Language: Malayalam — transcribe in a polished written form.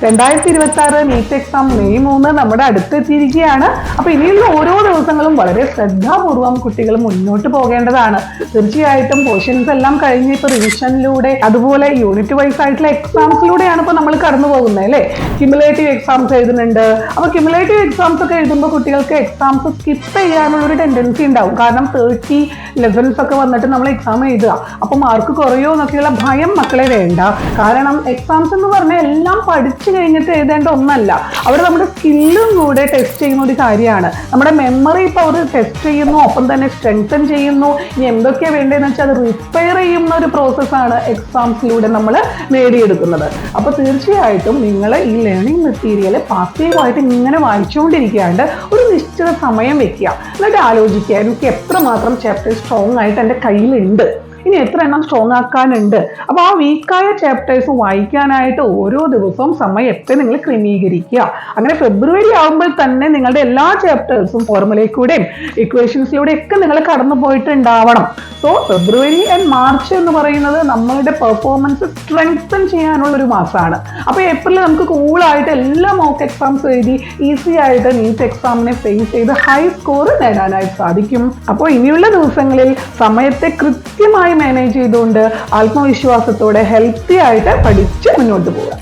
2026 നീറ്റ് എക്സാം മെയ് 3 നമ്മുടെ അടുത്തെത്തിയിരിക്കുകയാണ്. അപ്പൊ ഇനിയുള്ള ഓരോ ദിവസങ്ങളും വളരെ ശ്രദ്ധാപൂർവം കുട്ടികൾ മുന്നോട്ട് പോകേണ്ടതാണ്. തീർച്ചയായിട്ടും പോർഷൻസ് എല്ലാം കഴിഞ്ഞ് ഇപ്പൊ റിവിഷനിലൂടെ അതുപോലെ യൂണിറ്റ് വൈസ് ആയിട്ടുള്ള എക്സാംസിലൂടെയാണ് ഇപ്പൊ നമ്മൾ കടന്നു പോകുന്നത് അല്ലേ. ക്യുമുലേറ്റീവ് എക്സാംസ് എഴുതുന്നുണ്ട്. അപ്പൊ ക്യുമുലേറ്റീവ് എക്സാംസ് ഒക്കെ എഴുതുമ്പോൾ കുട്ടികൾക്ക് എക്സാംസ് സ്കിപ്പ് ചെയ്യാനുള്ള ഒരു ടെൻഡൻസി ഉണ്ടാവും. കാരണം 30 ലെവൽസ് ഒക്കെ വന്നിട്ട് നമ്മൾ എക്സാം എഴുതുക, അപ്പൊ മാർക്ക് കുറയോ എന്നൊക്കെയുള്ള ഭയം മക്കളെ വേണ്ട. കാരണം എക്സാംസ് എന്ന് പറഞ്ഞാൽ എല്ലാം പഠിച്ചു കഴിഞ്ഞിട്ട് എഴുതേണ്ട ഒന്നല്ല. അവിടെ നമ്മുടെ സ്കില്ലും കൂടെ ടെസ്റ്റ് ചെയ്യുന്ന ഒരു കാര്യമാണ്. നമ്മുടെ മെമ്മറി പവർ ടെസ്റ്റ് ചെയ്യുന്നു, ഒപ്പം തന്നെ സ്ട്രെങ്തൻ ചെയ്യുന്നു. ഇനി എന്തൊക്കെയാണ് വേണ്ടതെന്ന് വെച്ചാൽ അത് റിപ്പയർ ചെയ്യുന്ന ഒരു പ്രോസസ്സാണ് എക്സാംസിലൂടെ നമ്മൾ നേടിയെടുക്കുന്നത്. അപ്പോൾ തീർച്ചയായിട്ടും നിങ്ങൾ ഈ ലേണിംഗ് മെറ്റീരിയൽ പാസീവായിട്ട് ഇങ്ങനെ വായിച്ചുകൊണ്ടിരിക്കാണ്ട് ഒരു നിശ്ചിത സമയം വെക്കുക. എന്നിട്ട് ആലോചിക്കുക, എനിക്ക് എത്രമാത്രം ചാപ്റ്റേഴ്സ് സ്ട്രോങ് ആയിട്ട് എൻ്റെ കയ്യിലുണ്ട്, ഇനി എത്ര എണ്ണം സ്ട്രോങ് ആക്കാനുണ്ട്. അപ്പൊ ആ വീക്കായ ചാപ്റ്റേഴ്സ് വായിക്കാനായിട്ട് ഓരോ ദിവസവും സമയത്തെ നിങ്ങൾ ക്രമീകരിക്കുക. അങ്ങനെ ഫെബ്രുവരി ആകുമ്പോൾ തന്നെ നിങ്ങളുടെ എല്ലാ ചാപ്റ്റേഴ്സും ഫോർമുലയിലൂടെയും ഇക്വേഷൻസിലൂടെയും ഒക്കെ നിങ്ങൾ കടന്നു പോയിട്ടുണ്ടാവണം. സോ ഫെബ്രുവരി ആൻഡ് മാർച്ച് എന്ന് പറയുന്നത് നമ്മളുടെ പെർഫോമൻസ് സ്ട്രെങ്തൻ ചെയ്യാനുള്ള ഒരു മാസമാണ്. അപ്പൊ ഏപ്രിൽ നമുക്ക് കൂളായിട്ട് എല്ലാ മോക്ക് എക്സാംസ് എഴുതി ഈസി ആയിട്ട് നീറ്റ് എക്സാമിനെ ഫേസ് ചെയ്ത് ഹൈ സ്കോർ നേടാനായിട്ട് സാധിക്കും. അപ്പോൾ ഇനിയുള്ള ദിവസങ്ങളിൽ സമയത്തെ കൃത്യമായി മാനേജ് ചെയ്തുകൊണ്ട് ആത്മവിശ്വാസത്തോടെ ഹെൽത്തി ആയിട്ട് പഠിച്ച് മുന്നോട്ട് പോവുക.